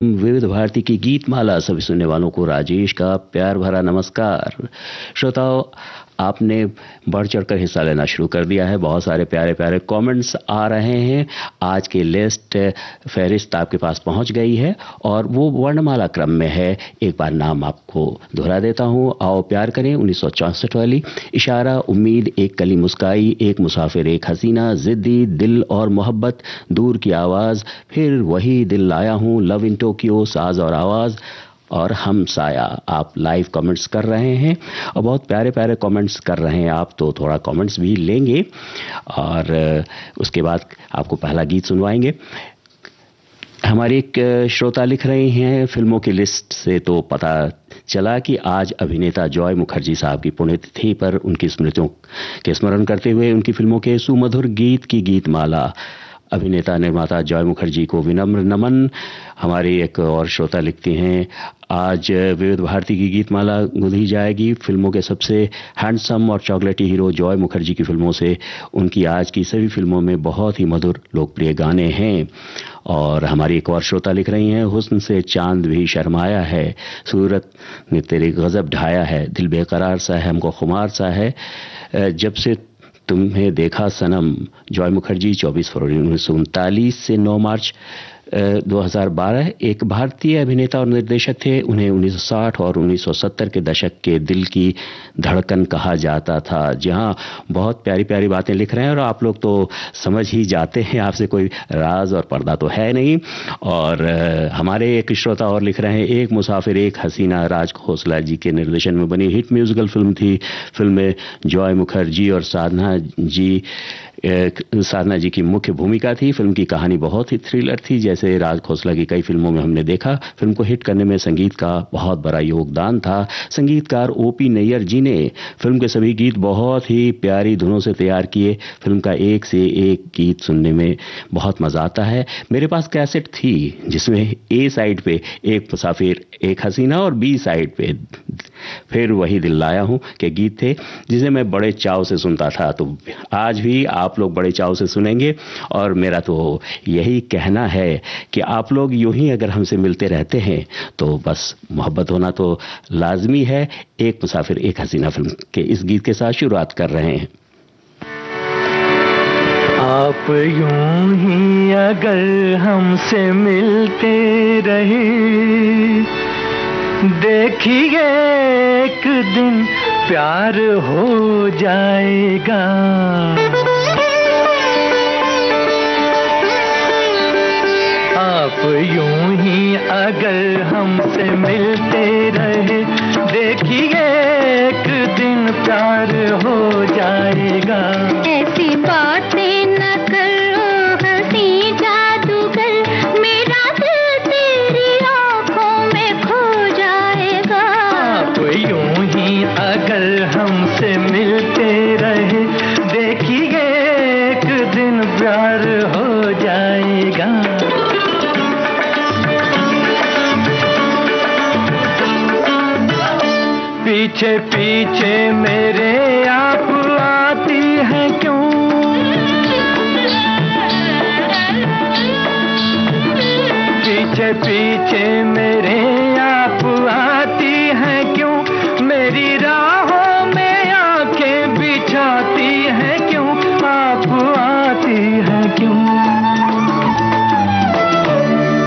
विविध भारती की गीत माला सभी सुनने वालों को राजेश का प्यार भरा नमस्कार। श्रोताओं, आपने बढ़ चढ़कर हिस्सा लेना शुरू कर दिया है। बहुत सारे प्यारे प्यारे कमेंट्स आ रहे हैं। आज की लिस्ट फहरिस्त आपके पास पहुंच गई है और वो वर्णमाला क्रम में है। एक बार नाम आपको दोहरा देता हूं। आओ प्यार करें 1964 वाली, इशारा, उम्मीद, एक कली मुस्काई, एक मुसाफिर एक हसीना, जिद्दी, दिल और मोहब्बत, दूर की आवाज, फिर वही दिल लाया हूं, लव इन टोक्यो, साज और आवाज और हम साया। आप लाइव कमेंट्स कर रहे हैं और बहुत प्यारे प्यारे कमेंट्स कर रहे हैं आप, तो थोड़ा कमेंट्स भी लेंगे और उसके बाद आपको पहला गीत सुनवाएंगे। हमारे एक श्रोता लिख रहे हैं, फिल्मों की लिस्ट से तो पता चला कि आज अभिनेता जॉय मुखर्जी साहब की पुण्यतिथि पर उनकी स्मृतियों के स्मरण करते हुए उनकी फिल्मों के सुमधुर गीत की गीतमाला, अभिनेता निर्माता जॉय मुखर्जी को विनम्र नमन। हमारे एक और श्रोता लिखते हैं, आज विविध भारती की गीतमाला गुंजी जाएगी फिल्मों के सबसे हैंडसम और चॉकलेटी हीरो जॉय मुखर्जी की फिल्मों से। उनकी आज की सभी फिल्मों में बहुत ही मधुर लोकप्रिय गाने हैं। और हमारी एक और श्रोता लिख रही हैं, हुस्न से चांद भी शर्माया है, सूरत ने तेरे गजब ढाया है, दिल बेकरार सा है, हमको खुमार सा है, जब से तुम्हें देखा सनम। जॉय मुखर्जी 24 फरवरी 1939 से 9 मार्च 2012 एक भारतीय अभिनेता और निर्देशक थे। उन्हें 1960 और 1970 के दशक के दिल की धड़कन कहा जाता था। जहां बहुत प्यारी प्यारी बातें लिख रहे हैं और आप लोग तो समझ ही जाते हैं, आपसे कोई राज और पर्दा तो है नहीं। और हमारे एक श्रोता और लिख रहे हैं, एक मुसाफिर एक हसीना राज खोसला जी के निर्देशन में बनी हिट म्यूजिकल फिल्म थी। फिल्म में जॉय मुखर्जी और साधना जी की मुख्य भूमिका थी। फिल्म की कहानी बहुत ही थ्रिलर थी, जैसे राज खोसला की कई फिल्मों में हमने देखा। फिल्म को हिट करने में संगीत का बहुत बड़ा योगदान था। संगीतकार ओपी नैयर जी ने फिल्म के सभी गीत बहुत ही प्यारी धुनों से तैयार किए। फिल्म का एक से एक गीत सुनने में बहुत मजा आता है। मेरे पास कैसेट थी जिसमें ए साइड पे एक मुसाफिर एक हसीना और बी साइड पे फिर वही दिल लाया हूं के गीत थे, जिसे मैं बड़े चाव से सुनता था। तो आज भी आप लोग बड़े चाव से सुनेंगे और मेरा तो यही कहना है कि आप लोग यूं ही अगर हमसे मिलते रहते हैं तो बस मोहब्बत होना तो लाजमी है। एक मुसाफिर एक हसीना फिल्म के इस गीत के साथ शुरुआत कर रहे हैं। आप यूं ही अगर हमसे मिलते रहे, देखिए एक दिन प्यार हो जाएगा। आप यूं ही अगर हमसे मिलते रहे, देखिए एक दिन प्यार हो जाएगा। ऐसी बातें न करो हंसी जादूगर, मेरा दिल तेरी आंखों में खो जाएगा। आप यूं ही अगर हमसे मिलते रहे, देखिए एक दिन प्यार हो जाएगा। पीछे पीछे मेरे आप आती हैं क्यों? पीछे पीछे मेरे आप आती हैं क्यों? मेरी राहों में आंखें बिछाती हैं क्यों? आप आती हैं क्यों?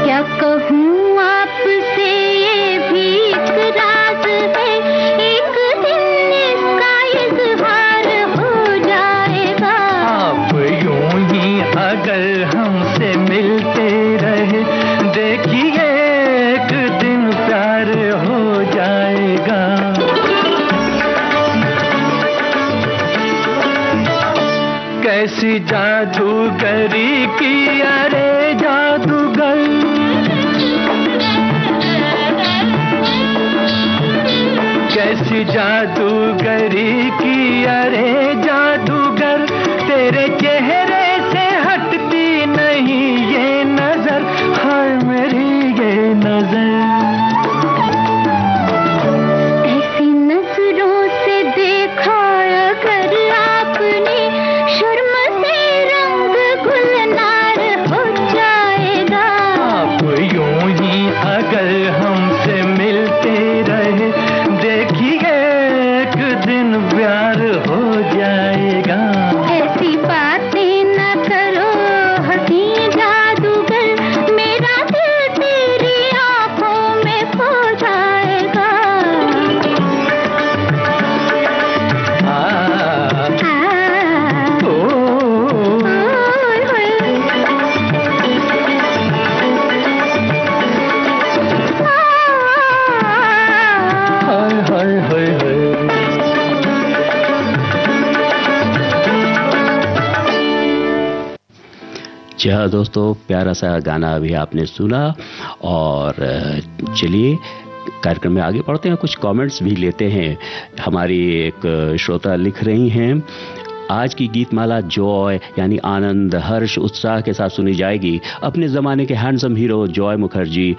क्या कहूँ आपसे ये भी एक राज है, एक दिन इसका इज़हार हो जाएगा। आप यूं ही अगर हमसे मिलते रहे, देखिए एक दिन प्यार हो जाएगा। कैसी जादूगरी की अरे जादूगर, कैसी जादूगरी की अरे जादूगर, तेरे चेहरे से हटती नहीं ये नजर, हाय मेरी ये नजर। ऐसी नजरों से देखा अगर आपने, शर्म से रंग गुलनार हो जाएगा। आप यूं ही अगर हमसे मिलते रहे, देखिए एक दिन प्यार हो जाएगा। ऐसी बातें न करो हंसी जादूगर, मेरा दिल तेरी आंखों में खो जाएगा। जी हाँ दोस्तों, प्यारा सा गाना अभी आपने सुना। और चलिए कार्यक्रम में आगे बढ़ते हैं, कुछ कमेंट्स भी लेते हैं। हमारी एक श्रोता लिख रही हैं, आज की गीतमाला जॉय यानी आनंद, हर्ष, उत्साह के साथ सुनी जाएगी। अपने ज़माने के हैंडसम हीरो जॉय मुखर्जी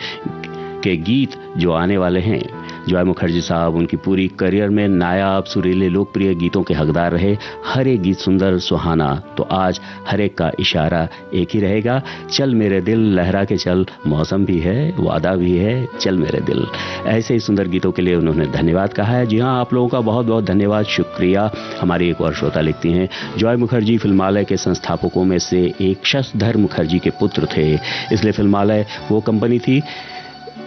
के गीत जो आने वाले हैं। जॉय मुखर्जी साहब उनकी पूरी करियर में नायाब, सुरीले, लोकप्रिय गीतों के हकदार रहे। हर एक गीत सुंदर, सुहाना। तो आज हर एक का इशारा एक ही रहेगा, चल मेरे दिल, लहरा के चल, मौसम भी है, वादा भी है, चल मेरे दिल। ऐसे ही सुंदर गीतों के लिए उन्होंने धन्यवाद कहा है। जी हाँ, आप लोगों का बहुत बहुत धन्यवाद, शुक्रिया। हमारी एक और श्रोता लिखती हैं, जॉय मुखर्जी फिल्मालय के संस्थापकों में से एक शशधर मुखर्जी के पुत्र थे, इसलिए फिल्मालय वो कंपनी थी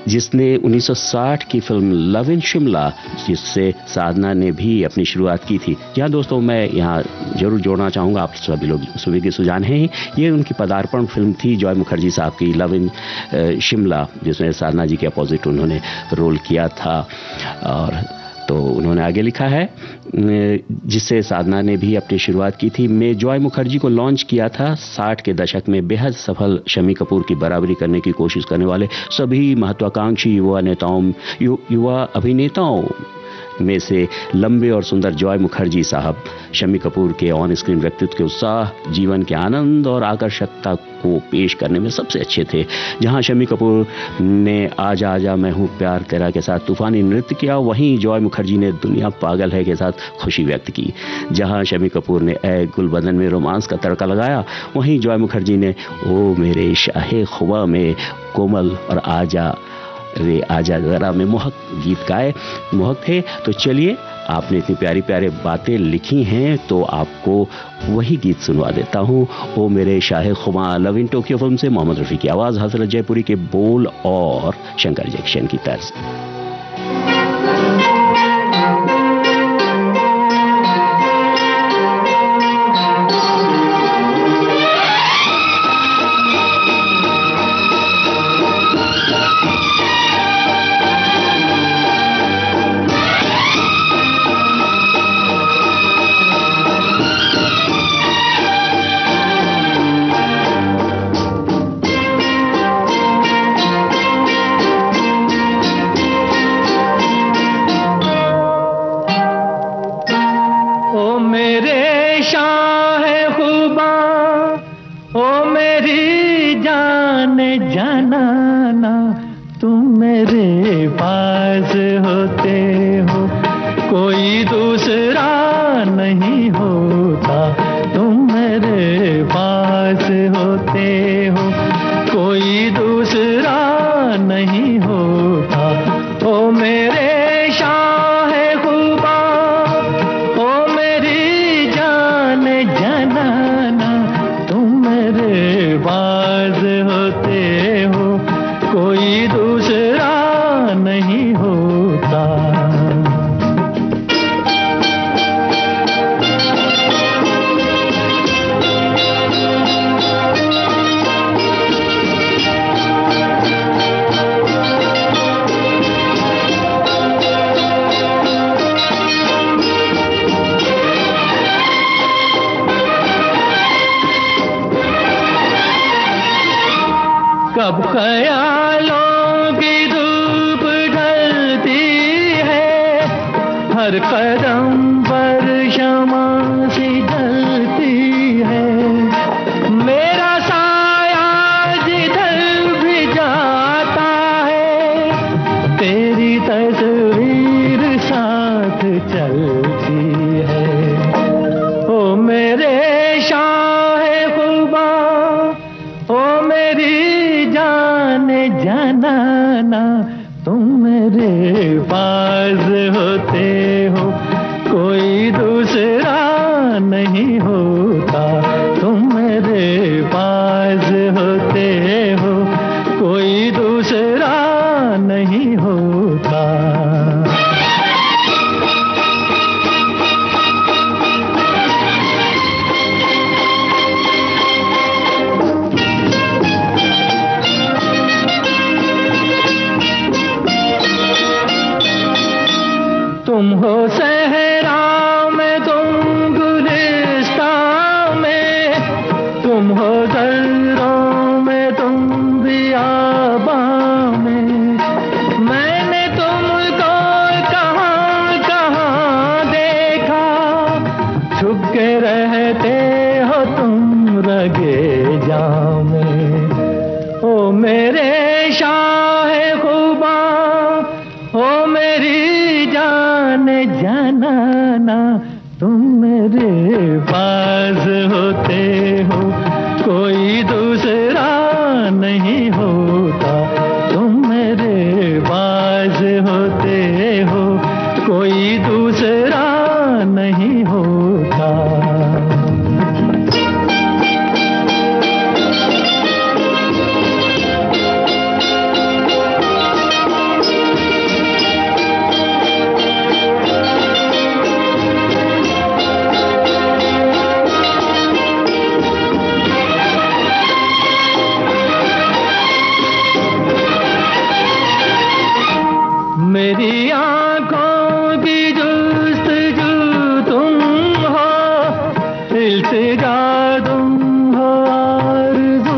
जिसने 1960 की फिल्म लव इन शिमला, जिससे साधना ने भी अपनी शुरुआत की थी। यहाँ दोस्तों मैं यहाँ जरूर जोड़ना चाहूँगा, आप सभी लोग सभी के सुजान हैं, ये उनकी पदार्पण फिल्म थी जॉय मुखर्जी साहब की लव इन शिमला, जिसमें साधना जी के अपोजिट उन्होंने रोल किया था। और तो उन्होंने आगे लिखा है, जिससे साधना ने भी अपनी शुरुआत की थी। मैं जॉय मुखर्जी को लॉन्च किया था 60 के दशक में बेहद सफल शम्मी कपूर की बराबरी करने की कोशिश करने वाले सभी महत्वाकांक्षी युवा अभिनेताओं में से लंबे और सुंदर जॉय मुखर्जी साहब शम्मी कपूर के ऑन स्क्रीन व्यक्तित्व के उत्साह, जीवन के आनंद और आकर्षकता को पेश करने में सबसे अच्छे थे। जहां शम्मी कपूर ने आजा आजा मैं हूं प्यार तेरा के साथ तूफानी नृत्य किया, वहीं जॉय मुखर्जी ने दुनिया पागल है के साथ खुशी व्यक्त की। जहां शम्मी कपूर ने ए गुलबदन में रोमांस का तड़का लगाया, वहीं जॉय मुखर्जी ने ओ मेरे शाहे खुबा में कोमल और आजा रे आजा जरा में मोहक गीत गाए, मोहक थे। तो चलिए, आपने इतनी प्यारी प्यारे बातें लिखी हैं तो आपको वही गीत सुनवा देता हूँ। ओ मेरे शाहे खुमा, लव इन टोक्यो फिल्म से मोहम्मद रफ़ी की आवाज़, हसरत जयपुरी के बोल और शंकर जैक्शन की तर्ज। कब ख्यालों की धूप ढलती है, हर कदम पर शमा सी जलती है। मेरा साया जिधर भी जाता है, तेरी तस्वीर साथ चलती है। ओ मेरे शाहे खुबा, ओ मेरी जाने जाना ना, तुम मेरे पास होते हो कोई दूसरा नहीं होता, तुम मेरे पास होते हो कोई दूसरा नहीं होता। तुम हो सहरा में, तुम गुलिस्तां में, तुम हो दर्रों में, तुम बियाबां में। मैंने तुमको कहाँ कहाँ देखा, छुप के रहते हो तुम रगे जां में। ओ मेरे शाहे खुबा, ओ मेरी जाना ना, तुम मेरे पास होते हो कोई दूसरा नहीं होता, तुम मेरे पास होते हो कोई दूसरा नहीं होता। मेरी आंखों की जुस्तजू तुम हो, इल्तिजा तुम हो, आरज़ू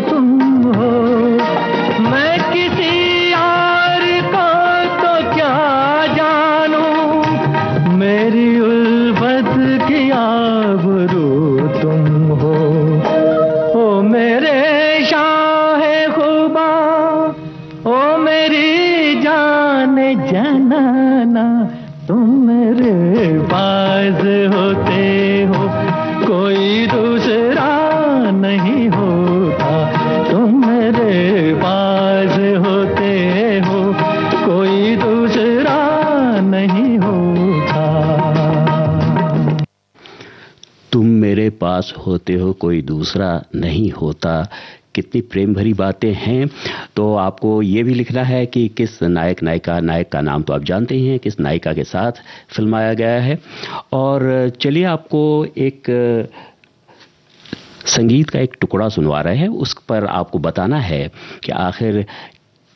तुम हो। मैं किसी और को तो क्या जानूं, मेरी उल्फत की आबरू तुम हो। ओ मेरे शाहे खुबा, ओ मेरी जाना, तुम मेरे पास होते हो कोई दूसरा नहीं होता, तुम मेरे पास होते हो कोई दूसरा नहीं होता। तुम मेरे पास होते हो कोई दूसरा नहीं होता। कितनी प्रेम भरी बातें हैं। तो आपको ये भी लिखना है कि किस नायक का नाम तो आप जानते ही हैं, किस नायिका के साथ फिल्माया गया है। और चलिए आपको एक संगीत का एक टुकड़ा सुनवा रहे हैं, उस पर आपको बताना है कि आखिर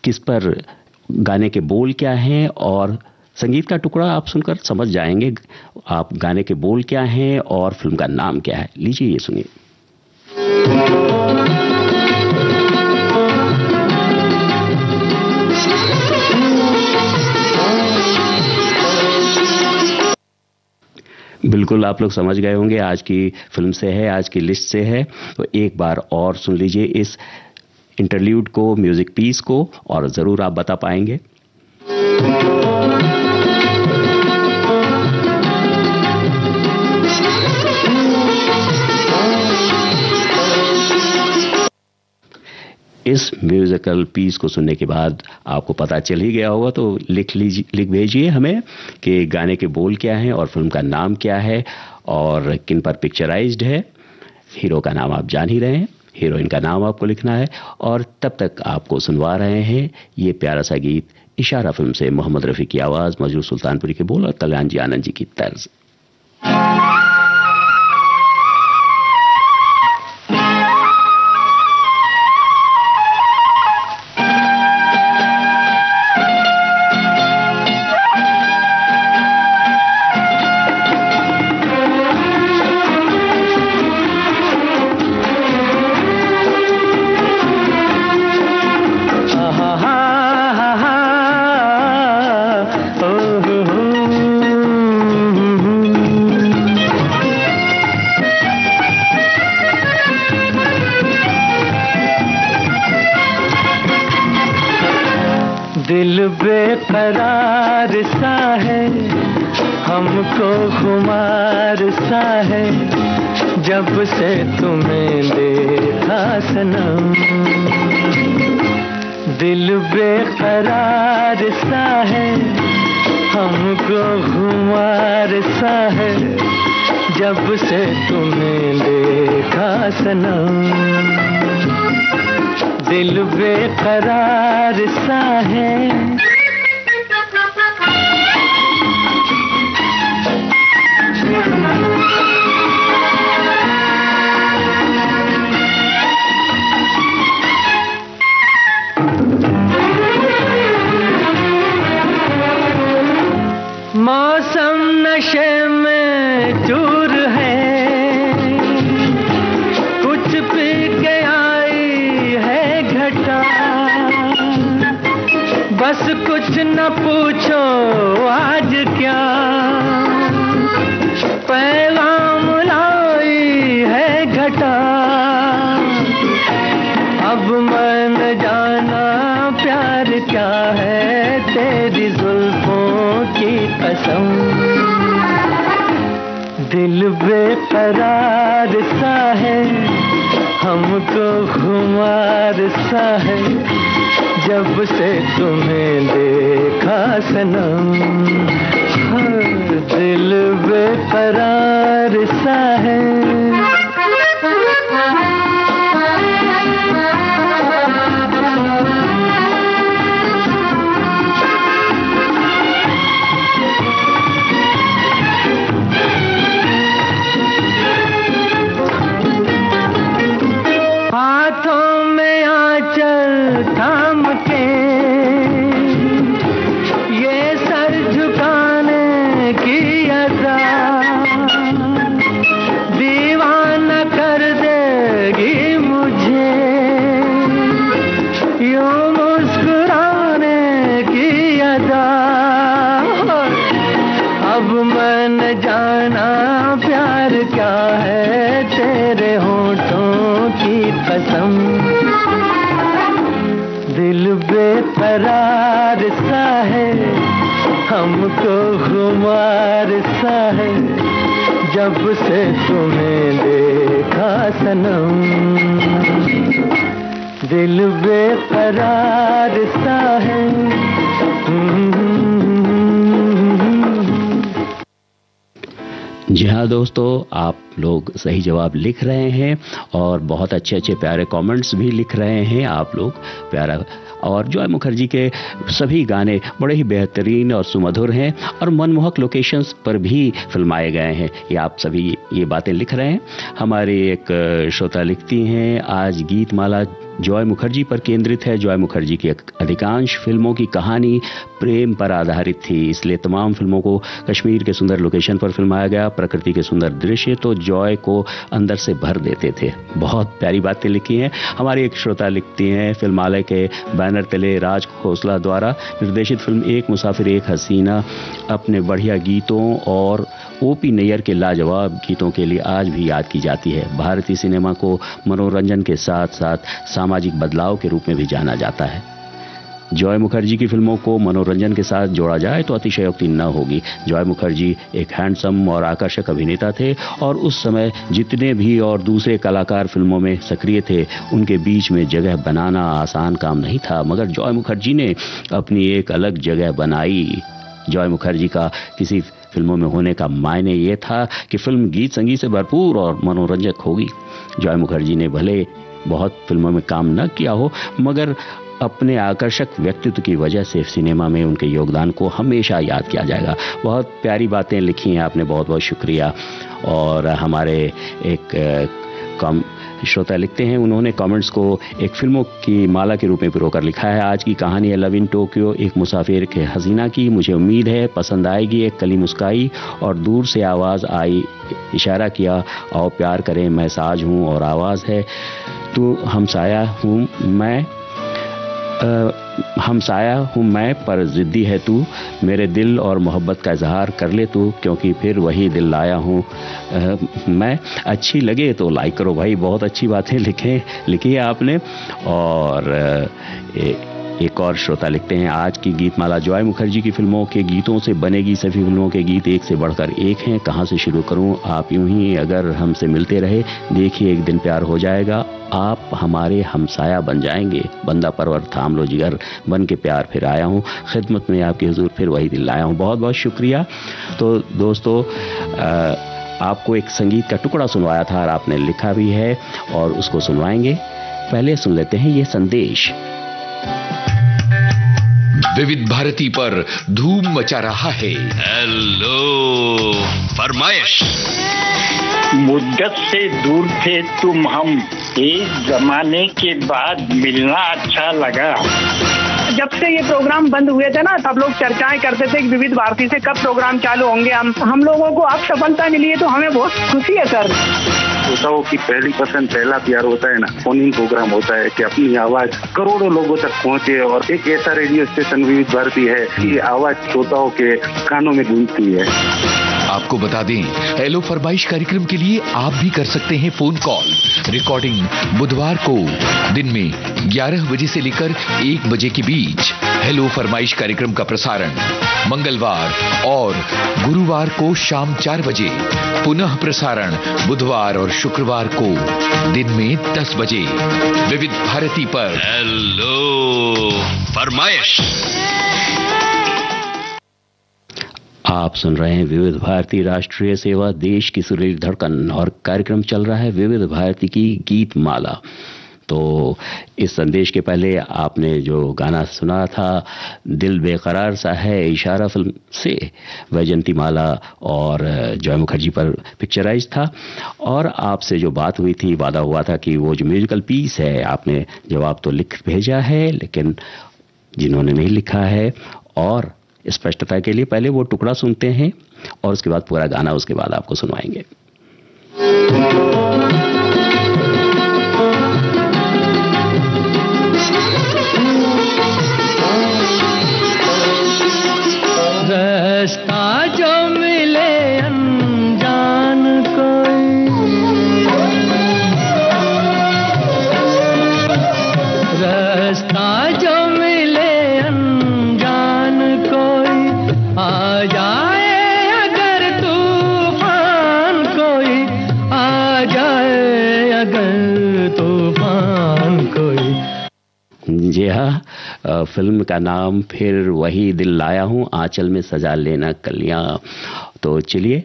किस पर गाने के बोल क्या हैं, और संगीत का टुकड़ा आप सुनकर समझ जाएंगे आप गाने के बोल क्या हैं और फिल्म का नाम क्या है। लीजिए ये सुनिए। बिल्कुल आप लोग समझ गए होंगे आज की फिल्म से है, आज की लिस्ट से है। तो एक बार और सुन लीजिए इस इंटरल्यूड को, म्यूजिक पीस को, और जरूर आप बता पाएंगे। इस म्यूजिकल पीस को सुनने के बाद आपको पता चल ही गया होगा, तो लिख भेजिए हमें कि गाने के बोल क्या हैं और फिल्म का नाम क्या है और किन पर पिक्चराइज्ड है। हीरो का नाम आप जान ही रहे हैं, हीरोइन का नाम आपको लिखना है। और तब तक आपको सुनवा रहे हैं ये प्यारा सा गीत इशारा फिल्म से, मोहम्मद रफ़ी की आवाज, मजरूर सुल्तानपुरी के बोल और कल्याण जी आनंद जी की तर्ज। दिल बेकरार सा है, हमको खुमार सा है, जब से तुम्हें देखा सनम। दिल बेकरार सा है, हमको खुमार सा है, जब से तुम्हें देखा सनम। दिल बेकरार सा है। मौसम नशे में चूर है, कुछ पी के आई है घटा, बस कुछ न पूछो आज क्या, पैगाम लाई है घटा। अब मन जाना प्यार क्या है, तेरी जुल्फों की कसम। दिल बेकरार सा है, हमको खुमार सा है, जब से तुम्हें देखा सनम। दिल बेकरार सा है। हाथों में आंचल थाम के, ये सर झुकाने की अदा, दीवाना कर देगी मुझे, यूं मुस्कुराने की अदा। अब मन जाना प्यार क्या है, तेरे होठों की कसम। दिल बेकरार सा है, हमको खुमार सा है, जब से तुम्हें देखा सनम। दिल बेकरार सा है। जी हाँ दोस्तों, आप लोग सही जवाब लिख रहे हैं और बहुत अच्छे अच्छे प्यारे कमेंट्स भी लिख रहे हैं आप लोग। प्यारा और जॉय मुखर्जी के सभी गाने बड़े ही बेहतरीन और सुमधुर हैं और मनमोहक लोकेशंस पर भी फिल्माए गए हैं। ये आप सभी ये बातें लिख रहे हैं। हमारी एक श्रोता लिखती हैं, आज गीतमाला जॉय मुखर्जी पर केंद्रित है। जॉय मुखर्जी की अधिकांश फिल्मों की कहानी प्रेम पर आधारित थी, इसलिए तमाम फिल्मों को कश्मीर के सुंदर लोकेशन पर फिल्माया गया। प्रकृति के सुंदर दृश्य तो जॉय को अंदर से भर देते थे। बहुत प्यारी बातें लिखी हैं। हमारी एक श्रोता लिखती हैं, फिल्मालय के बैनर तले राज खोसला द्वारा निर्देशित फिल्म एक मुसाफिर एक हसीना अपने बढ़िया गीतों और ओपी नैयर के लाजवाब गीतों के लिए आज भी याद की जाती है। भारतीय सिनेमा को मनोरंजन के साथ साथ सामाजिक बदलाव के रूप में भी जाना जाता है। जॉय मुखर्जी की फिल्मों को मनोरंजन के साथ जोड़ा जाए तो अतिशयोक्ति न होगी। जॉय मुखर्जी एक हैंडसम और आकर्षक अभिनेता थे और उस समय जितने भी और दूसरे कलाकार फिल्मों में सक्रिय थे उनके बीच में जगह बनाना आसान काम नहीं था, मगर जॉय मुखर्जी ने अपनी एक अलग जगह बनाई। जॉय मुखर्जी का किसी फिल्मों में होने का मायने ये था कि फिल्म गीत संगीत से भरपूर और मनोरंजक होगी। जॉय मुखर्जी ने भले बहुत फिल्मों में काम न किया हो, मगर अपने आकर्षक व्यक्तित्व की वजह से सिनेमा में उनके योगदान को हमेशा याद किया जाएगा। बहुत प्यारी बातें लिखी हैं आपने, बहुत बहुत शुक्रिया। और हमारे एक श्रोता लिखते हैं, उन्होंने कमेंट्स को एक फिल्मों की माला के रूप में पिरोकर लिखा है। आज की कहानी है लव इन टोक्यो एक मुसाफिर के हसीना की। मुझे उम्मीद है पसंद आएगी। एक कली मुस्काई और दूर से आवाज़ आई, इशारा किया, आओ प्यार करें, मैं साज हूँ और आवाज़ है तू हमसाया हूँ मैं, हमसाया हूँ मैं पर जिद्दी है तू, मेरे दिल और मोहब्बत का इजहार कर ले तू, क्योंकि फिर वही दिल लाया हूँ मैं। अच्छी लगे तो लाइक करो भाई। बहुत अच्छी बातें लिखी है आपने। और एक और श्रोता लिखते हैं, आज की गीतमाला जॉय मुखर्जी की फिल्मों के गीतों से बनेगी। सभी फिल्मों के गीत एक से बढ़कर एक हैं। कहां से शुरू करूं? आप यूं ही अगर हमसे मिलते रहे, देखिए एक दिन प्यार हो जाएगा। आप हमारे हमसाया बन जाएंगे। बंदा परवर थाम लो जिगर, बन के प्यार फिर आया हूं। खिदमत में आपके हुजूर फिर वही दिल लाया हूं। बहुत बहुत शुक्रिया। तो दोस्तों, आपको एक संगीत का टुकड़ा सुनवाया था और आपने लिखा भी है और उसको सुनवाएंगे। पहले सुन लेते हैं ये संदेश। विविध भारती पर धूम मचा रहा है हेलो फरमाइश। मुद्दत से दूर थे तुम हम, एक जमाने के बाद मिलना अच्छा लगा। जब से ये प्रोग्राम बंद हुए थे ना, सब लोग चर्चाएं करते थे कि विविध भारती से कब प्रोग्राम चालू होंगे। हम लोगों को अब सफलता मिली है तो हमें बहुत खुशी है सर। श्रोताओं की पहली पसंद, पहला प्यार होता है ना, फोन इन प्रोग्राम होता है कि अपनी आवाज करोड़ों लोगों तक पहुंचे। और एक ऐसा रेडियो स्टेशन विविध भारती है कि आवाज श्रोताओं के कानों में गूंजती है। आपको बता दें, हेलो फरमाइश कार्यक्रम के लिए आप भी कर सकते हैं फोन कॉल। रिकॉर्डिंग बुधवार को दिन में 11 बजे से लेकर 1 बजे के बीच। हेलो फरमाइश कार्यक्रम का प्रसारण मंगलवार और गुरुवार को शाम 4 बजे। पुनः प्रसारण बुधवार और शुक्रवार को दिन में 10 बजे। विविध भारती पर हेलो फरमाइश। आप सुन रहे हैं विविध भारती राष्ट्रीय सेवा, देश की सुरीली धड़कन, और कार्यक्रम चल रहा है विविध भारती की गीत माला। तो इस संदेश के पहले आपने जो गाना सुना था, दिल बेकरार सा है, इशारा फिल्म से वैजंती माला और जॉय मुखर्जी पर पिक्चराइज था। और आपसे जो बात हुई थी, वादा हुआ था कि वो जो म्यूजिकल पीस है, आपने जवाब तो लिख भेजा है, लेकिन जिन्होंने नहीं लिखा है, और स्पष्टता के लिए पहले वो टुकड़ा सुनते हैं और उसके बाद पूरा गाना उसके बाद आपको सुनवाएंगे। रास्ता जो मिले अनजान कोई, रास्ता जो मिले अनजान कोई, आ जाए अगर तूफान कोई, आ जाए अगर तूफान कोई। जी हाँ, फिल्म का नाम फिर वही दिल लाया हूँ, आंचल में सजा लेना कलियां। तो चलिए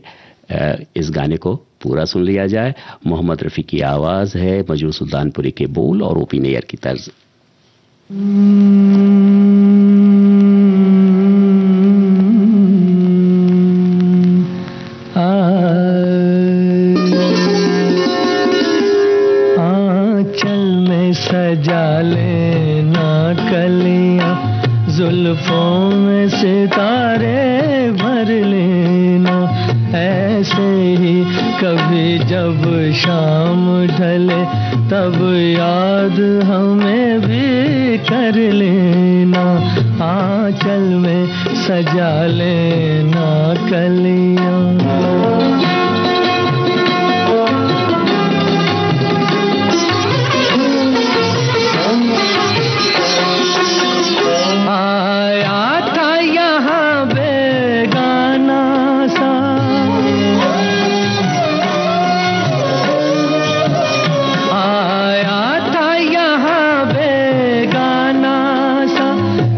इस गाने को पूरा सुन लिया जाए। मोहम्मद रफ़ी की आवाज़ है, मजरू सुल्तानपुरी के बोल और ओपी नैयर की तर्ज। आंचल में सजा लेना कलियां, जुल्फों में सितारे भर लेना। ऐसे ही कभी जब शाम ढले, तब याद हमें भी कर लेना। आंचल में सजा लेना कलियां।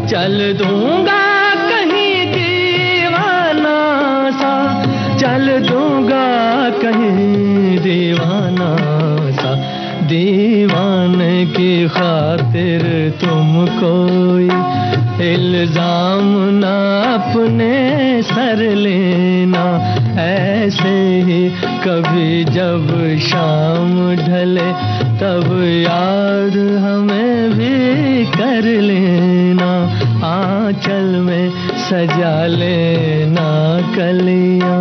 चल दूंगा कहीं दीवाना सा, चल दूंगा कहीं दीवाना सा। दीवाने की खातिर तुम कोई इल्जाम ना अपने सर लेना। ऐसे ही कभी जब शाम ढले, तब याद हमें भी कर लेना। आंचल में सजा लेना कलियां।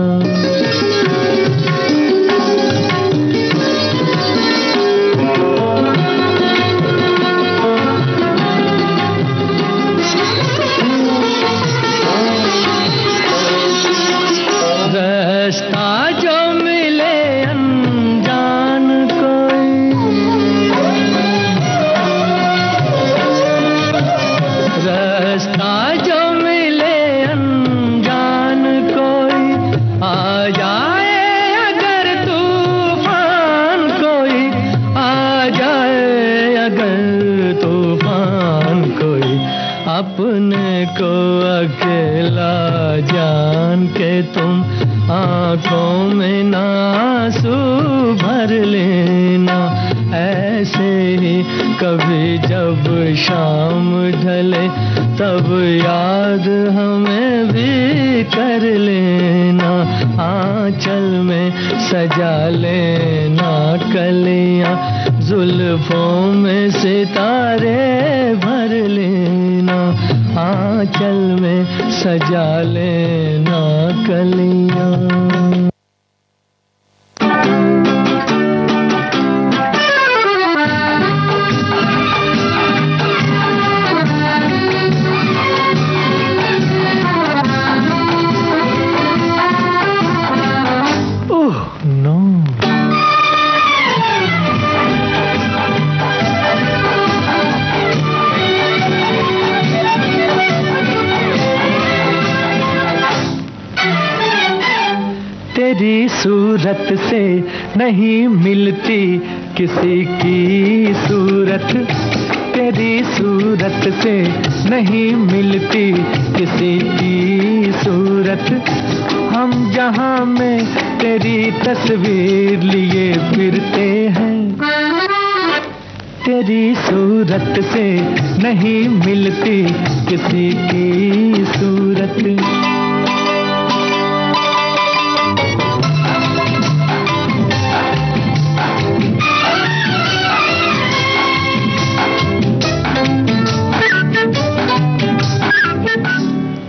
रास्ता जो मिले अनजान कोई, अकेला जान के तुम आंखों में ना आंसू भर लेना। ऐसे ही कभी जब शाम ढले तब याद हमें भी कर लेना। आंचल में सजा लेना कलियां, जुल्फों में सितारे भर लेना। आंचल में सजा लेना कलियां। तेरी सूरत से नहीं मिलती किसी की सूरत, तेरी सूरत से नहीं मिलती किसी की सूरत। हम जहां में तेरी तस्वीर लिए फिरते हैं, तेरी सूरत से नहीं मिलती किसी की सूरत।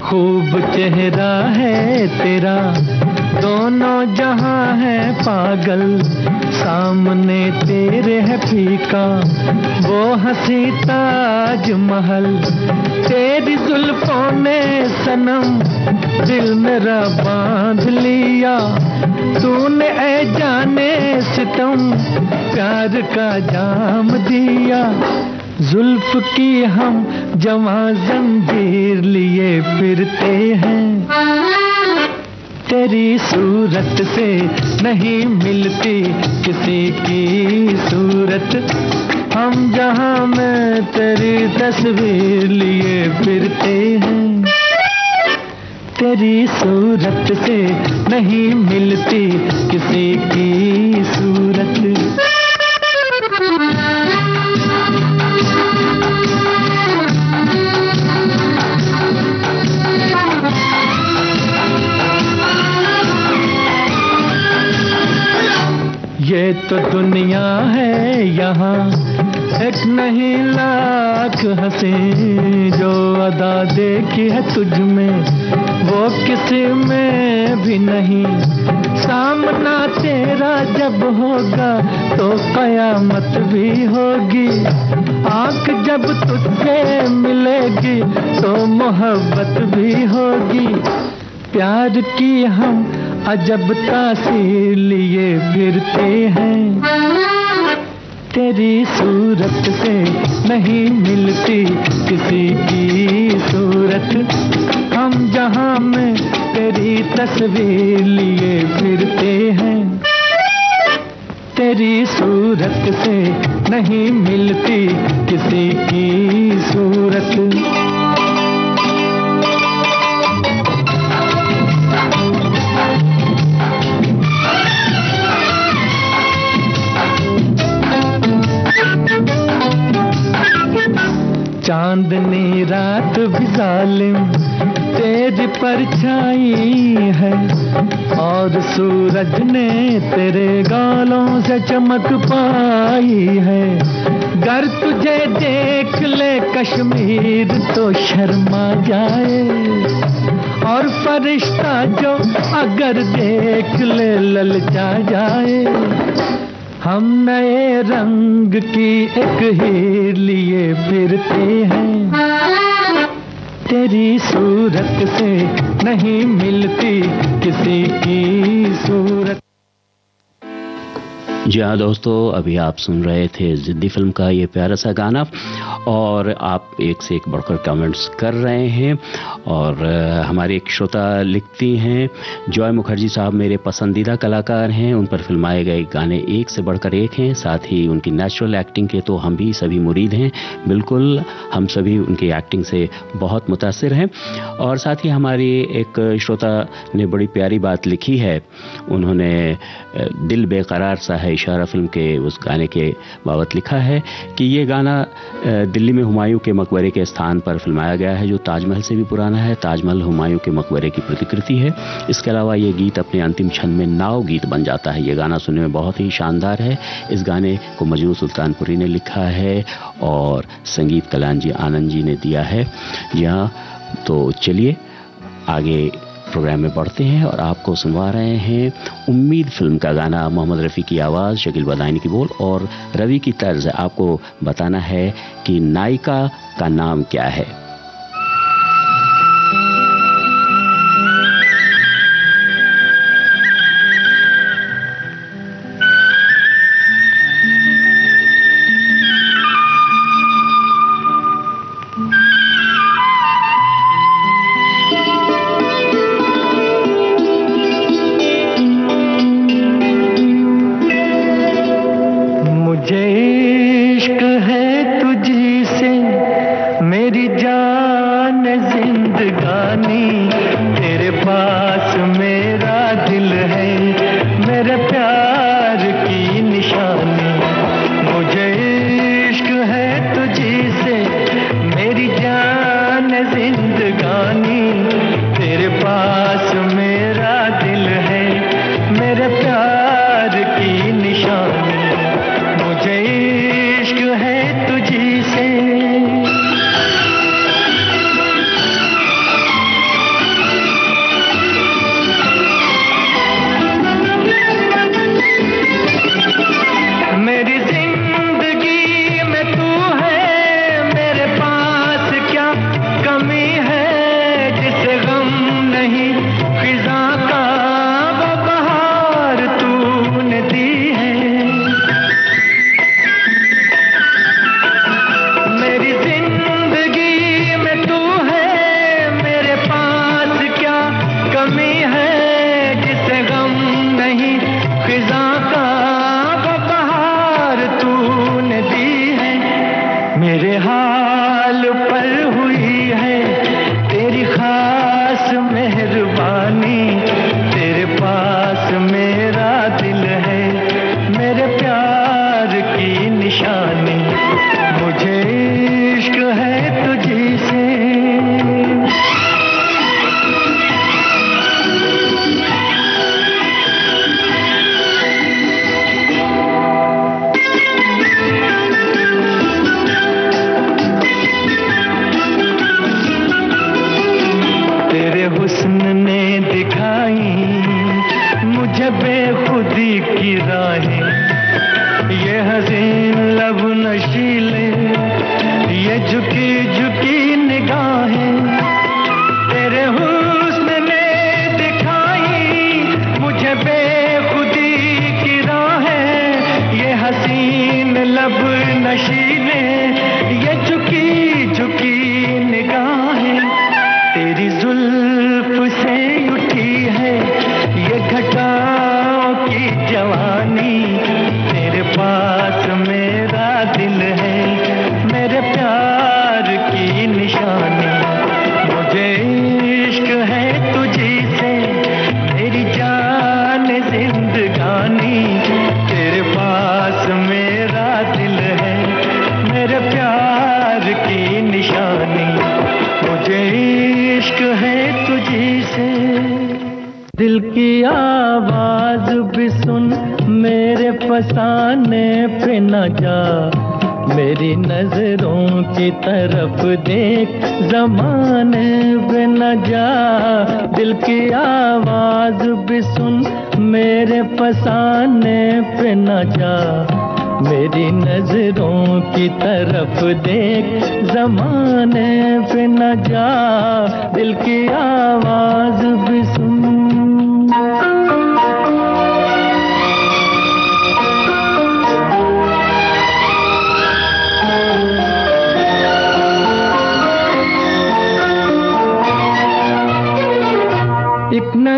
खूब चेहरा है तेरा, दोनों जहां है पागल। सामने तेरे है फीका वो हंसी ताज महल। तेरी जुल्फों ने सनम दिल मेरा बांध लिया। तूने ऐ जाने सितम प्यार का जाम दिया। जुल्फ की हम जवां जंजीर लिए फिरते हैं, तेरी सूरत से नहीं मिलती किसी की सूरत। हम जहां में तेरी तस्वीर लिए फिरते हैं, तेरी सूरत से नहीं मिलती किसी की सूरत। ये तो दुनिया है यहाँ एक नहीं लाख हंसी। जो अदा देखी है तुझ में वो किसी में भी नहीं। सामना तेरा जब होगा तो कयामत भी होगी। आंख जब तुझसे मिलेगी तो मोहब्बत भी होगी। प्यार की हम अजब तासीर लिए फिरते हैं, तेरी सूरत से नहीं मिलती किसी की सूरत। हम जहां में तेरी तस्वीर लिए फिरते हैं, तेरी सूरत से नहीं मिलती किसी की सूरत। चांदनी रात भी जालिम तेरी परछाई है, और सूरज ने तेरे गालों से चमक पाई है। गर तुझे देख ले कश्मीर तो शर्मा जाए, और फरिश्ता जो अगर देख ले ललचा जाए। हम नए रंग की एक हीर लिए फिरते हैं, तेरी सूरत से नहीं मिलती किसी की सूरत। जी हाँ दोस्तों, अभी आप सुन रहे थे जिद्दी फिल्म का ये प्यारा सा गाना और आप एक से एक बढ़कर कमेंट्स कर रहे हैं। और हमारे एक श्रोता लिखती हैं, जॉय मुखर्जी साहब मेरे पसंदीदा कलाकार हैं, उन पर फिल्माए गए गाने एक से बढ़कर एक हैं, साथ ही उनकी नेचुरल एक्टिंग के तो हम भी सभी मुरीद हैं। बिल्कुल, हम सभी उनकी एक्टिंग से बहुत मुतासिर हैं। और साथ ही हमारी एक श्रोता ने बड़ी प्यारी बात लिखी है, उन्होंने दिल बेकरार सा है इशारा फिल्म के उस गाने के बाबत लिखा है कि ये गाना दिल्ली में हुमायूं के मकबरे के स्थान पर फिल्माया गया है, जो ताजमहल से भी पुराना है। ताजमहल हुमायूं के मकबरे की प्रतिकृति है। इसके अलावा ये गीत अपने अंतिम छंद में नाव गीत बन जाता है। ये गाना सुनने में बहुत ही शानदार है। इस गाने को मजनू सुल्तानपुरी ने लिखा है और संगीत कल्याण जी आनंद जी ने दिया है। जी हाँ, तो चलिए आगे प्रोग्राम में बढ़ते हैं और आपको सुनवा रहे हैं उम्मीद फिल्म का गाना। मोहम्मद रफ़ी की आवाज़, शकील बदायूनी की बोल और रवि की तर्ज। आपको बताना है कि नायिका का नाम क्या है।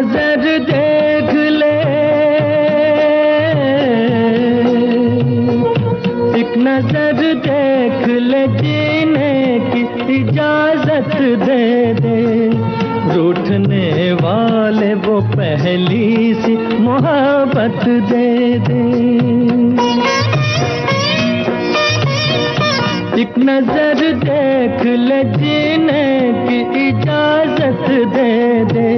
नजर देख ले, एक नजर देख ले, जीने की इजाजत दे दे, रूठने वाले वो पहली सी मोहब्बत दे दे। एक नजर देख ले, जीने की इजाजत दे दे,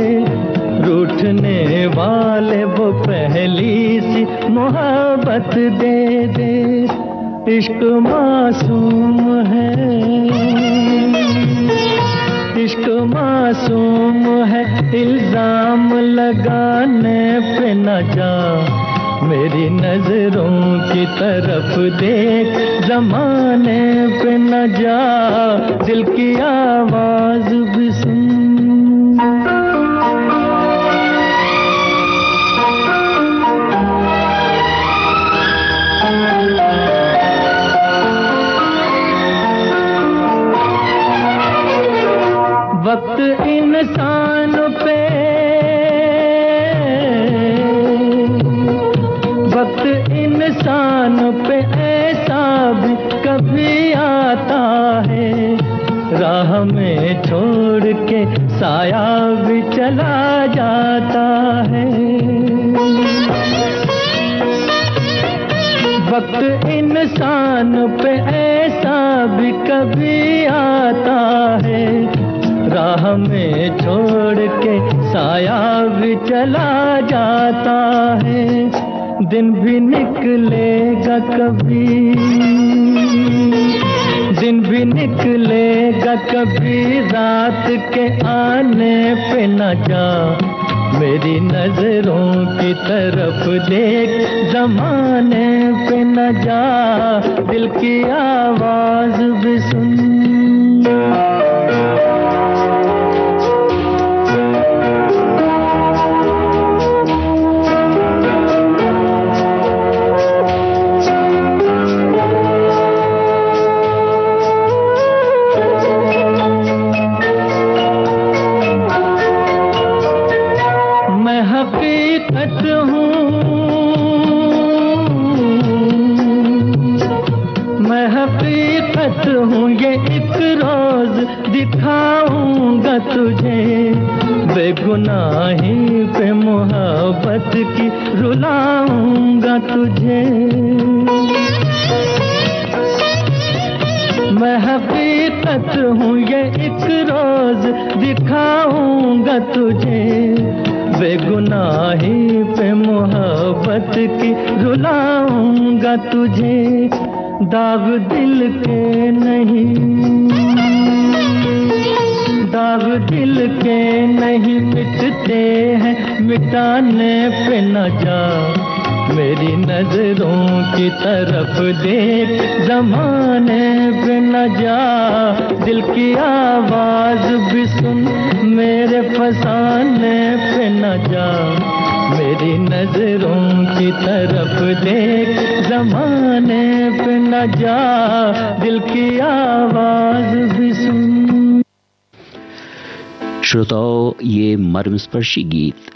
रूठने वाले वो पहली सी मोहब्बत दे दे। इश्क मासूम है, इश्क मासूम है, इल्जाम लगाने पे न जा, मेरी नजरों की तरफ देख, जमाने पे न जा, दिल की आवाज भी सुन। वक्त इंसान पे, वक्त इंसान पे ऐसा भी कभी आता है, राह में छोड़ के साया भी चला जाता है। वक्त इंसान पे ऐसा भी कभी आता है, राह में छोड़ के साया भी चला जाता है। दिन भी निकलेगा कभी, दिन भी निकलेगा कभी, रात के आने पे न जा, मेरी नजरों की तरफ देख, जमाने पे न जा, दिल की आवाज भी सुन। दिखाऊंगा तुझे, बेगुनाही पे मोहब्बत की रुलाऊंगा तुझे। मैं हकीकत हूँ ये एक रोज दिखाऊंगा तुझे, बेगुनाही पे मोहब्बत की रुलाऊंगा तुझे। दाग दिल के नहीं, दाग दिल के नहीं मिटते हैं, मिटाने पे न जा, मेरी नजरों की तरफ देख, जमाने पे न जा, दिल की आवाज भी सुन, मेरे फसाने पे न जा, मेरी नजरों की तरफ देख, जमाने पे न जा, दिल की आवाज भी सुन। श्रोताओं, ये मर्मस्पर्शी गीत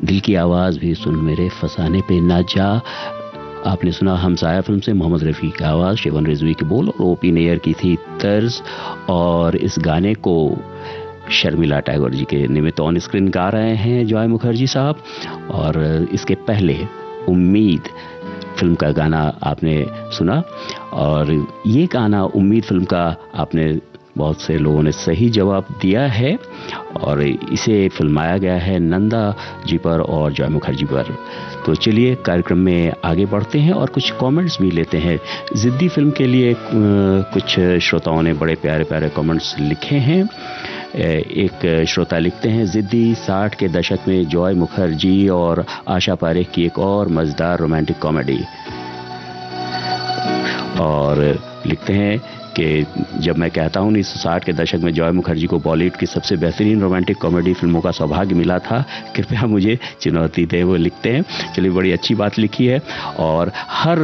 दिल की आवाज भी सुन, मेरे फसाने पे ना जा, आपने सुना हमसाया फिल्म से। मोहम्मद रफ़ी की आवाज़, शेवन रिजवी के बोल और ओपी नैयर की थी तर्ज। और इस गाने को शर्मिला टैगोर जी के निमित्त ऑन स्क्रीन गा रहे हैं जॉय मुखर्जी साहब। और इसके पहले उम्मीद फिल्म का गाना आपने सुना, और ये गाना उम्मीद फिल्म का आपने बहुत से लोगों ने सही जवाब दिया है, और इसे फिल्माया गया है नंदा जी पर और जॉय मुखर्जी पर। तो चलिए कार्यक्रम में आगे बढ़ते हैं और कुछ कमेंट्स भी लेते हैं। जिद्दी फिल्म के लिए कुछ श्रोताओं ने बड़े प्यारे प्यारे कमेंट्स लिखे हैं। एक श्रोता लिखते हैं, जिद्दी 60 के दशक में जॉय मुखर्जी और आशा पारेख की एक और मज़ेदार रोमांटिक कॉमेडी। और लिखते हैं कि जब मैं कहता हूँ 1960 के दशक में जॉय मुखर्जी को बॉलीवुड की सबसे बेहतरीन रोमांटिक कॉमेडी फिल्मों का सौभाग्य मिला था, कृपया मुझे चुनौती दें, वो लिखते हैं। चलिए, बड़ी अच्छी बात लिखी है। और हर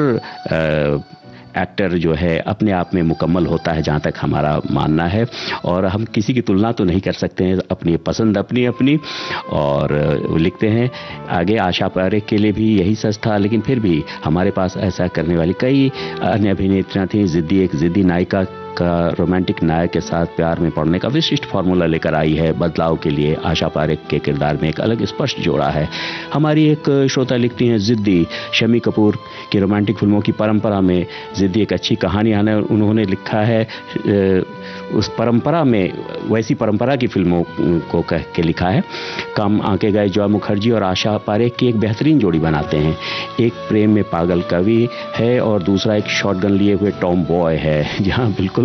एक्टर जो है अपने आप में मुकम्मल होता है, जहाँ तक हमारा मानना है, और हम किसी की तुलना तो नहीं कर सकते हैं, अपनी पसंद अपनी अपनी। और लिखते हैं आगे, आशा पारेख के लिए भी यही सच था, लेकिन फिर भी हमारे पास ऐसा करने वाली कई अन्य अभिनेत्रियां थीं। एक जिद्दी नायिका का रोमांटिक नायक के साथ प्यार में पड़ने का विशिष्ट फॉर्मूला लेकर आई है। बदलाव के लिए आशा पारेख के किरदार में एक अलग स्पष्ट जोड़ा है। हमारी एक श्रोता लिखती हैं, जिद्दी शम्मी कपूर की रोमांटिक फिल्मों की परंपरा में जिद्दी एक अच्छी कहानी आना। उन्होंने लिखा है उस परंपरा में, वैसी परंपरा की फिल्मों को कह के लिखा है। कम आंके गए जॉय मुखर्जी और आशा पारेख की एक बेहतरीन जोड़ी बनाते हैं। एक प्रेम में पागल कवि है और दूसरा एक शॉटगन लिए हुए टॉम बॉय है, जहां बिल्कुल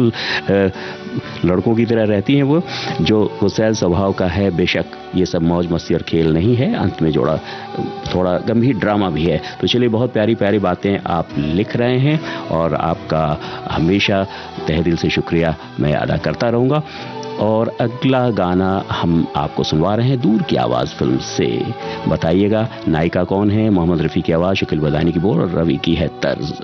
लड़कों की तरह रहती हैं वो, जो गुस्सैल स्वभाव का है। बेशक ये सब मौज मस्ती और खेल नहीं है, अंत में जोड़ा थोड़ा गंभीर ड्रामा भी है। तो चलिए, बहुत प्यारी प्यारी बातें आप लिख रहे हैं और आपका हमेशा तहे दिल से शुक्रिया मैं अदा करता रहूँगा। और अगला गाना हम आपको सुनवा रहे हैं दूर की आवाज़ फिल्म से। बताइएगा नायिका कौन है। मोहम्मद रफ़ी की आवाज़, शकील बदानी की बोल और रवि की है तर्ज।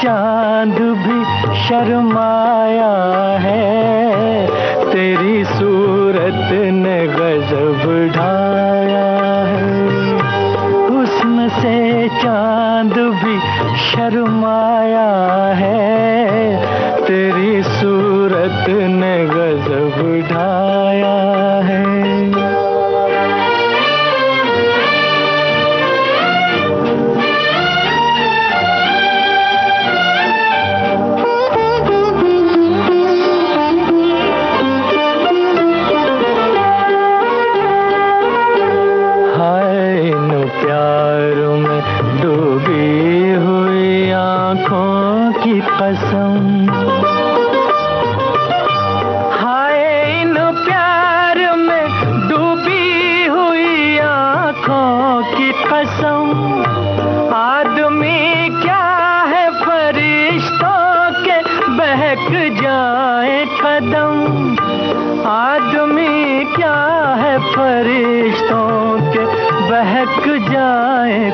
चांद भी शर्माया है, तेरी सूरत ने गजब ढाया है। हुस्न से चांद भी शर्माया है, तेरी सूरत ने गजब ढाया है।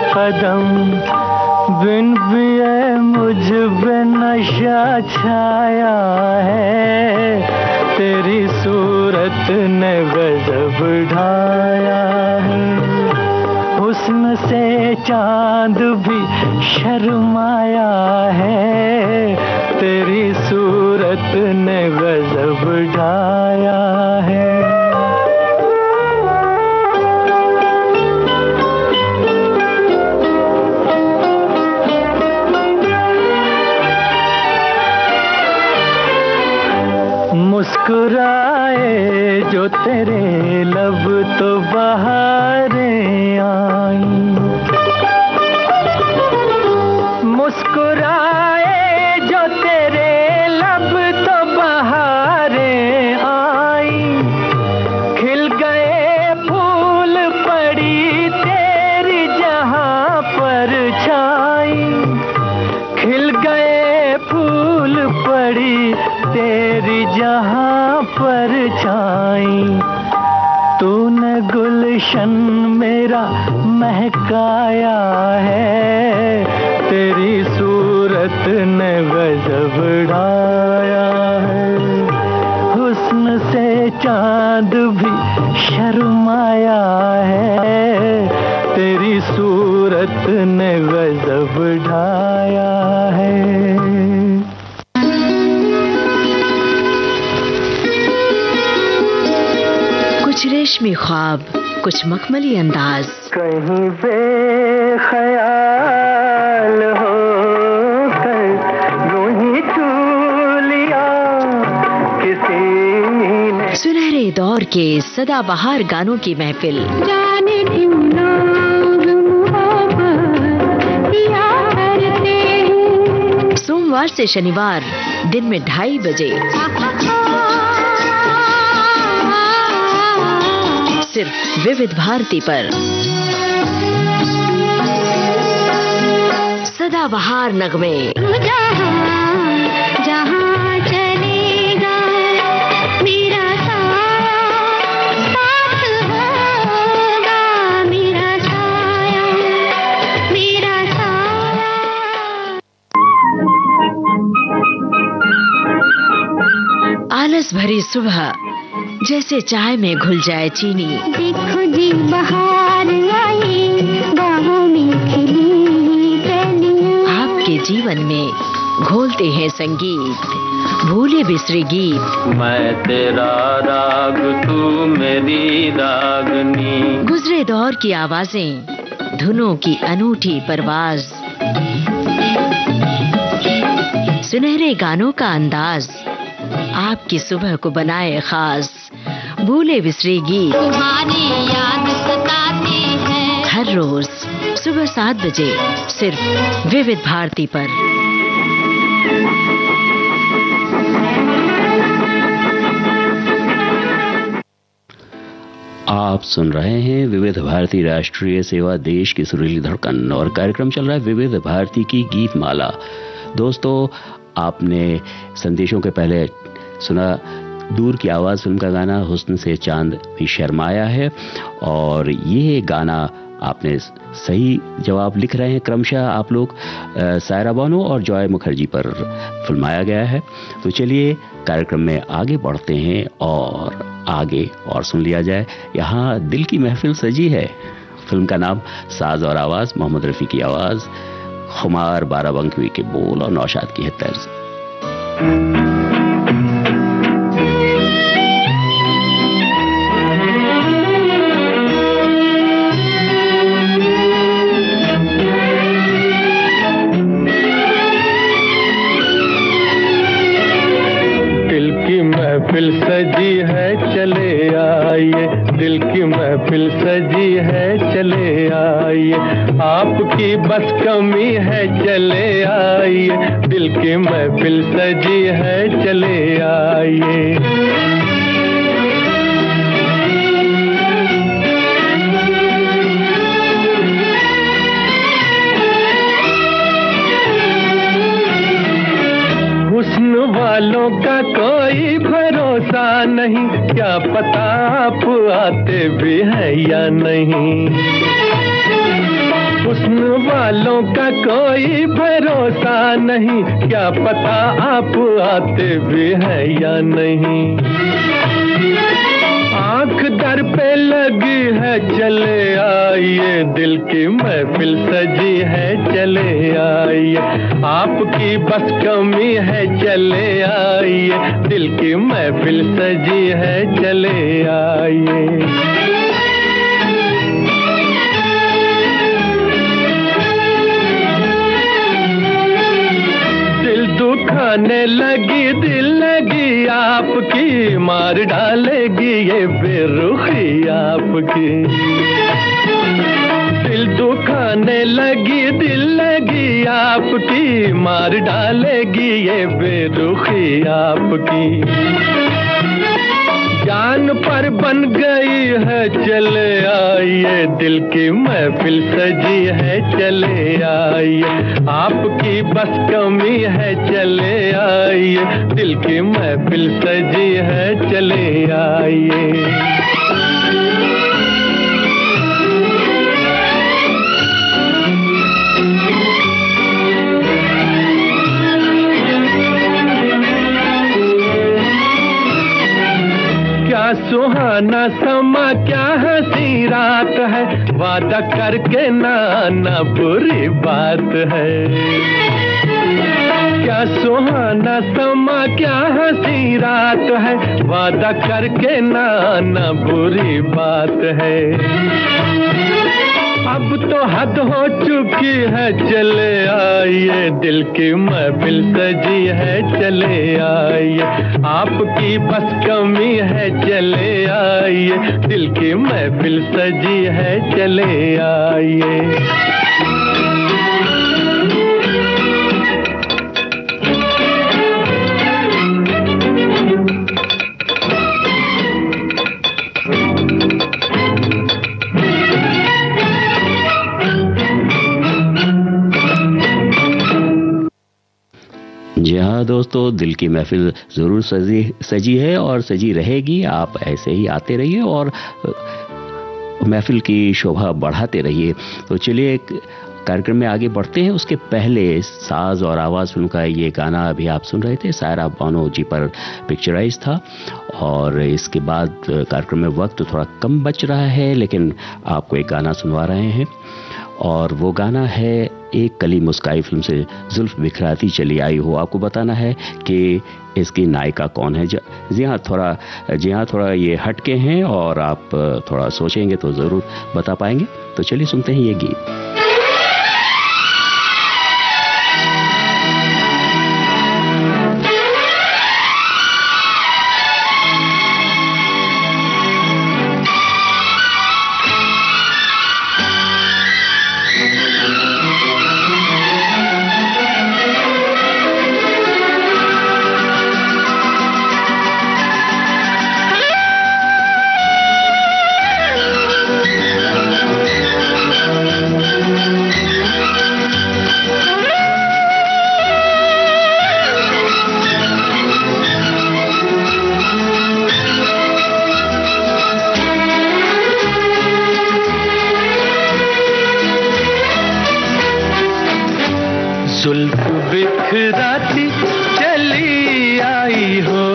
कदम बिन पिए मुझ पे नशा छाया है, तेरी सूरत ने गजब ढाया है। हुस्न से चांद भी शर्माया है, तेरी सूरत ने गजब ढाया है। मुस्कुराए जो तेरे लब तो बहारें आई, मुस्कुराए जो तेरे लब तो बहारें आई। खिल गए फूल पड़ी तेरी जहां पर छाई, खिल गए फूल पड़ी तेरी जहां पर छाई। तूने गुलशन मेरा महकाया है, तेरी सूरत ने गजब ढाया है। हुस्न से चांद भी शर्माया है, तेरी सूरत ने गजब ढाया है। कुछ रेशमी ख्वाब, कुछ मखमली अंदाज, कहीं बेख्याल हो कर यूं ही छू लिया किसी ने। सुनहरे दौर के सदाबहार गानों की महफिल, जाने क्यों लोग मोहब्बत किया करते हैं, सोमवार से शनिवार दिन में 2:30 बजे सिर्फ विविध भारती पर। सदाबहार नगमे। जहाँ चलेगा मेरा साथ होगा, मेरा साया मेरा साया। आलस भरी सुबह जैसे चाय में घुल जाए चीनी। देखो जी बहार आई, बाहों में खिली कलियां। आपके जीवन में घोलते हैं संगीत, भूले बिसरे गीत। मैं तेरा राग तू मेरी रागनी। गुजरे दौर की आवाजें, धुनों की अनूठी परवाज, सुनहरे गानों का अंदाज आपकी सुबह को बनाए खास। भूले बिसरे गीत तुम्हारी याद सताती है। हर रोज सुबह 7 बजे सिर्फ विविध भारती पर। आप सुन रहे हैं विविध भारती राष्ट्रीय सेवा, देश की सुरीली धड़कन, और कार्यक्रम चल रहा है विविध भारती की गीत माला। दोस्तों, आपने संदेशों के पहले सुना दूर की आवाज फिल्म का गाना, हुस्न से चांद भी शर्माया है, और ये गाना आपने सही जवाब लिख रहे हैं क्रमशः आप लोग। सायरा बानो और जॉय मुखर्जी पर फिल्माया गया है। तो चलिए कार्यक्रम में आगे बढ़ते हैं और आगे और सुन लिया जाए। यहाँ दिल की महफिल सजी है। फिल्म का नाम साज और आवाज, मोहम्मद रफी की आवाज, खुमार बाराबंकी के बोल और नौशाद की है तर्ज। महफिल सजी है चले आइए, दिल की महफिल सजी है चले आइए। आपकी बस कमी है चले आइए, दिल की महफिल सजी है चले आइए। हुस्न वालों का कोई भरोसा नहीं, क्या पता आप आते भी हैं या नहीं। हुस्न वालों का कोई भरोसा नहीं, क्या पता आप आते भी हैं या नहीं। आंख दर पे लगी है चले आइए, दिल की महफिल सजी है चले आइए। आपकी बस कमी है चले आइए, दिल की महफिल सजी है चले आइए। दुखाने लगी दिल लगी आपकी, मार डालेगी ये बेरुखी आपकी। दिल दुखाने लगी दिल लगी आपकी, मार डालेगी ये बेरुखी आपकी। जान पर बन गई है चले आइए, दिल की महफिल सजी है चले आइए। आपकी बस कमी है चले आइए, दिल की महफिल सजी है चले आइए। क्या सुहाना समा क्या हंसी रात है, वादा करके ना आना बुरी बात है। क्या सुहाना समा क्या हंसी रात है, वादा करके ना आना बुरी बात है। अब तो हद हो चुकी है चले आइए, दिल की महफिल सजी है चले आइए। आपकी बस कमी है चले आइए, दिल की महफिल सजी है चले आइए। जी हाँ दोस्तों, दिल की महफिल ज़रूर सजी है और सजी रहेगी। आप ऐसे ही आते रहिए और महफिल की शोभा बढ़ाते रहिए। तो चलिए कार्यक्रम में आगे बढ़ते हैं। उसके पहले साज और आवाज़ फिल्म का ये गाना अभी आप सुन रहे थे, सायरा बानो जी पर पिक्चराइज था। और इसके बाद कार्यक्रम में वक्त थोड़ा कम बच रहा है, लेकिन आपको एक गाना सुनवा रहे हैं और वो गाना है एक कली मुस्काई फिल्म से, जुल्फ बिखराती चली आई हो। आपको बताना है कि इसकी नायिका कौन है। जी हाँ, थोड़ा ये हटके हैं और आप थोड़ा सोचेंगे तो ज़रूर बता पाएंगे। तो चलिए सुनते हैं ये गीत। जुल्फ बिखराती चली आई हो,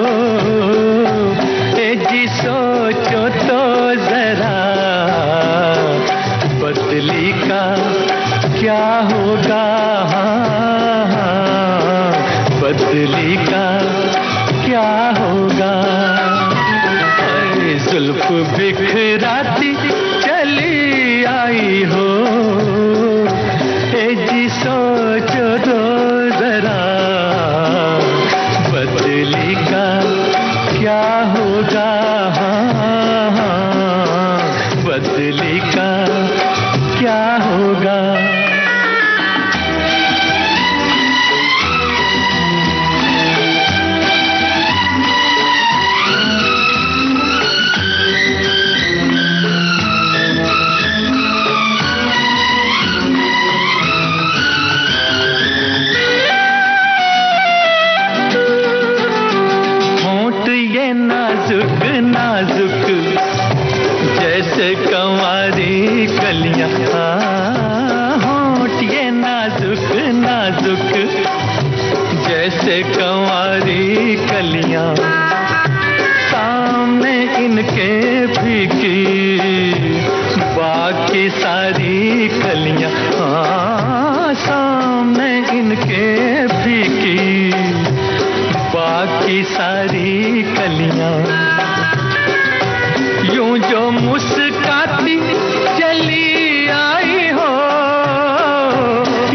ए जी सोचो तो जरा, बदली का क्या होगा, बदली का क्या होगा। जुल्फ बिखराती चली आई हो, ए जी सोचो तो जरा, बदली का क्या होगा, बदली का क्या होगा। नाजुक नाजुक जैसे कंवारी कलियां, होंठ ये नाजुक नाजुक जैसे कंवारी कलियां, सामने इनके फीकी बाकी सारी कलियां, सामने इनके फीकी बाकी सारी कलियां। यूं जो मुस्काती चली आई हो,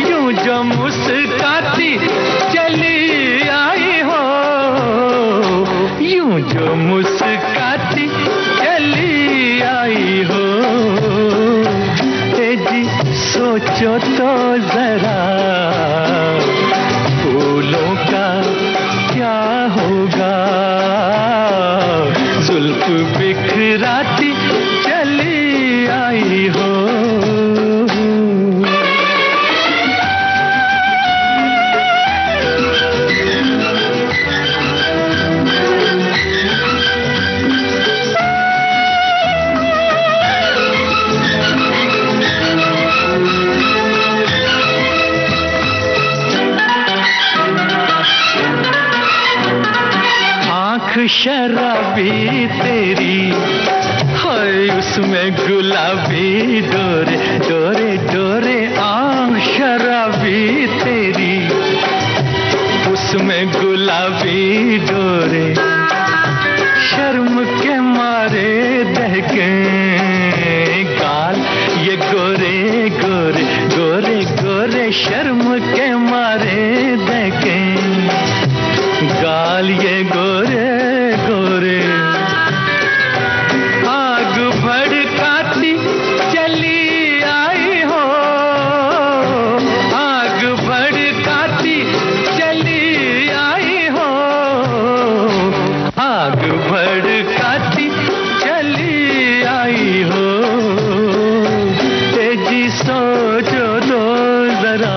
यूं जो मुस्काती चली आई हो, यूं जो मुस्काती चली आई हो, ए जी सोचो तो जरा, फूलों का क्या होगा। जुल्फ बिखराती चली आई हो। शराबी तेरी है, उसमें गुलाबी डोरे डोरे डोरे, आँख शराबी तेरी उसमें गुलाबी डोरे, शर्म के मारे दहके गाल ये गोरे गोरे गोरे गोरे, शर्म के मारे दहके गाल ये गोरे गोरे। आग भड़काती चली आई हो, आग भड़काती चली आई हो, आग भड़काती चली आई हो, तेजी सोचो तो जरा,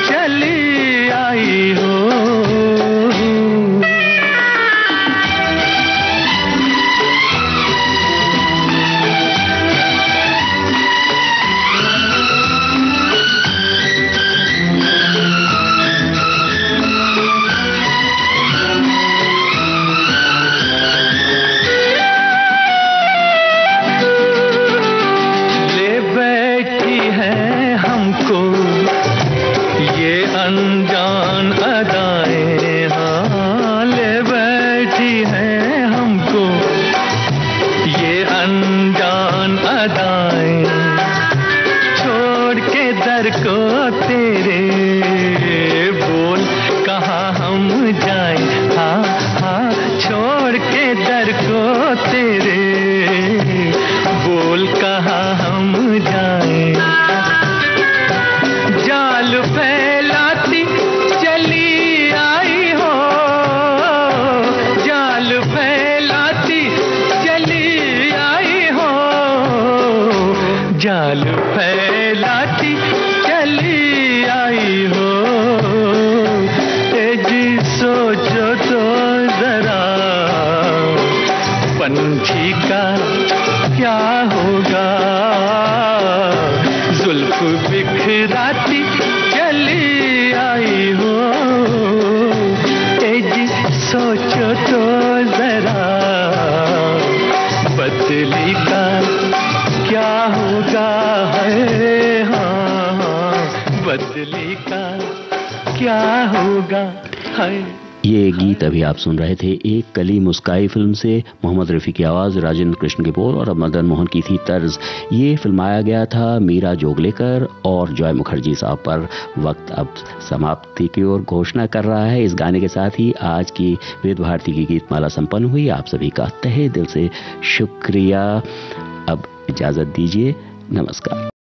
चली आई हो। अनजान अदाएं हाँ ले बैठी हैं हमको ये अनजान अदाएं, छोड़ के दर को तेरे बोल कहाँ हम जाएं, हाँ हाँ छोड़ के दर को तेरे बोल कहाँ हम जाएं। जाल फैलाती चली आई हो, जाल फैलाती चली आई हो, जाल फैलाती चली आई हो। ए जी सोचो तो जरा पंछी का क्या होगा, जुल्फ बिखराती चली आई हो। ए जी सोचो तो जरा बदली का क्या होगा है, हाँ बदली का क्या होगा है। ये गीत अभी आप सुन रहे थे एक कली मुस्काई फिल्म से। मोहम्मद रफ़ी की आवाज़, राजेंद्र कृष्ण कपूर और मदन मोहन की थी तर्ज। ये फिल्माया गया था मीरा जोगलेकर और जॉय मुखर्जी साहब पर। वक्त अब समाप्ति की ओर घोषणा कर रहा है। इस गाने के साथ ही आज की विविध भारती की गीतमाला संपन्न हुई। आप सभी का तहे दिल से शुक्रिया। अब इजाज़त दीजिए, नमस्कार।